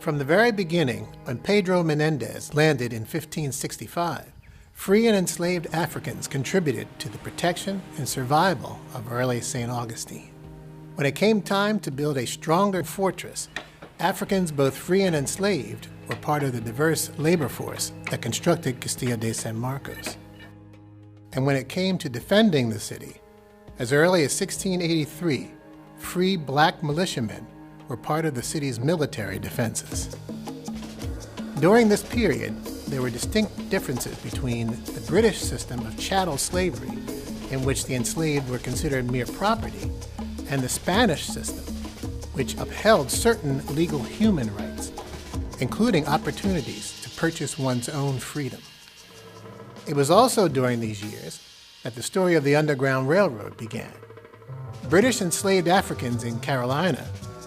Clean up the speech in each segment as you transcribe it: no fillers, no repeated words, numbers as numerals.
From the very beginning, when Pedro Menendez landed in 1565, free and enslaved Africans contributed to the protection and survival of early St. Augustine. When it came time to build a stronger fortress, Africans, both free and enslaved, were part of the diverse labor force that constructed Castillo de San Marcos. And when it came to defending the city, as early as 1683, free black militiamen were part of the city's military defenses. During this period, there were distinct differences between the British system of chattel slavery, in which the enslaved were considered mere property, and the Spanish system, which upheld certain legal human rights, including opportunities to purchase one's own freedom. It was also during these years that the story of the Underground Railroad began. British enslaved Africans in Carolina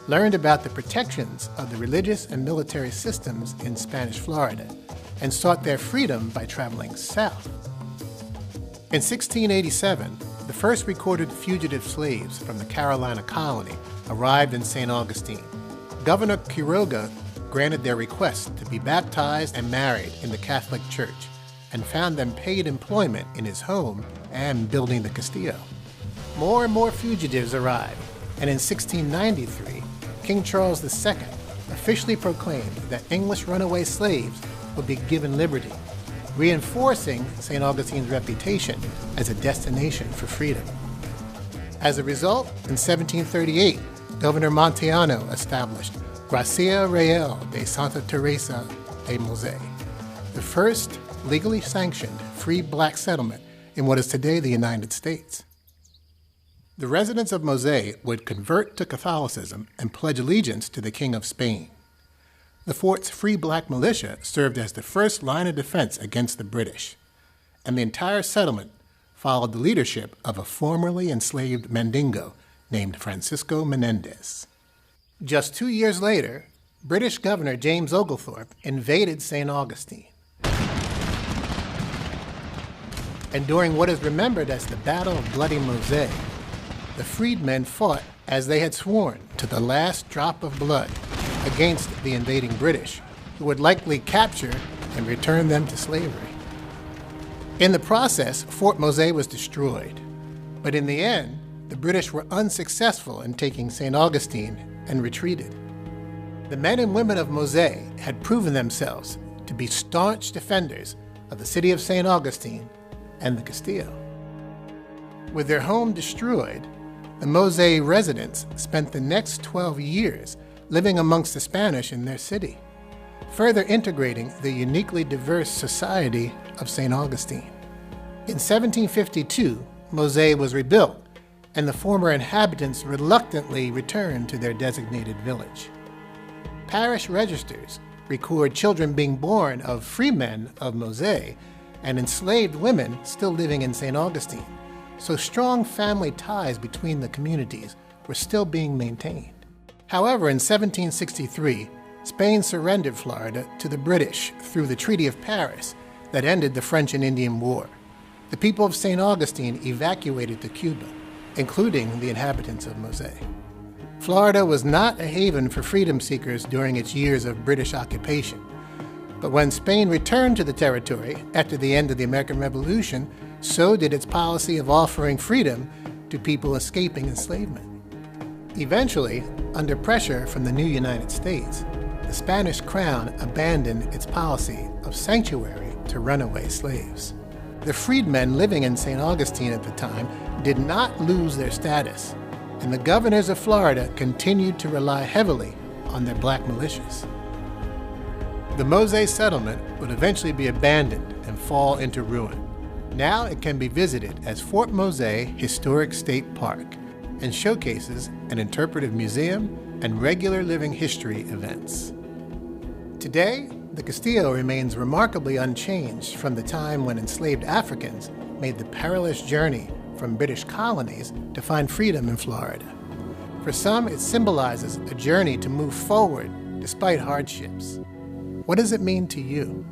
learned about the protections of the religious and military systems in Spanish Florida and sought their freedom by traveling south. In 1687, the first recorded fugitive slaves from the Carolina colony arrived in St. Augustine. Governor Quiroga granted their request to be baptized and married in the Catholic Church and found them paid employment in his home and building the Castillo. More and more fugitives arrived, and in 1693, King Charles II officially proclaimed that English runaway slaves would be given liberty, reinforcing St. Augustine's reputation as a destination for freedom. As a result, in 1738, Governor Monteano established Gracia Real de Santa Teresa de Mosé, the first legally sanctioned free black settlement in what is today the United States. The residents of Mosé would convert to Catholicism and pledge allegiance to the King of Spain. The fort's free black militia served as the first line of defense against the British, and the entire settlement followed the leadership of a formerly enslaved Mandingo named Francisco Menendez. Just 2 years later, British Governor James Oglethorpe invaded St. Augustine. And during what is remembered as the Battle of Bloody Mosé, the freedmen fought as they had sworn to the last drop of blood against the invading British, who would likely capture and return them to slavery. In the process, Fort Mosé was destroyed, but in the end, the British were unsuccessful in taking St. Augustine and retreated. The men and women of Mosé had proven themselves to be staunch defenders of the city of St. Augustine and the Castillo. With their home destroyed, the Mosé residents spent the next 12 years living amongst the Spanish in their city, further integrating the uniquely diverse society of St. Augustine. In 1752, Mosé was rebuilt, and the former inhabitants reluctantly returned to their designated village. Parish registers record children being born of freemen of Mosé and enslaved women still living in St. Augustine, so strong family ties between the communities were still being maintained. However, in 1763, Spain surrendered Florida to the British through the Treaty of Paris that ended the French and Indian War. The people of St. Augustine evacuated to Cuba, including the inhabitants of Mosé. Florida was not a haven for freedom seekers during its years of British occupation, but when Spain returned to the territory after the end of the American Revolution, so did its policy of offering freedom to people escaping enslavement. Eventually, under pressure from the new United States, the Spanish crown abandoned its policy of sanctuary to runaway slaves. The freedmen living in St. Augustine at the time did not lose their status, and the governors of Florida continued to rely heavily on their black militias. The Mosé settlement would eventually be abandoned and fall into ruin. Now it can be visited as Fort Mosé Historic State Park and showcases an interpretive museum and regular living history events. Today, the Castillo remains remarkably unchanged from the time when enslaved Africans made the perilous journey from British colonies to find freedom in Florida. For some, it symbolizes a journey to move forward despite hardships. What does it mean to you?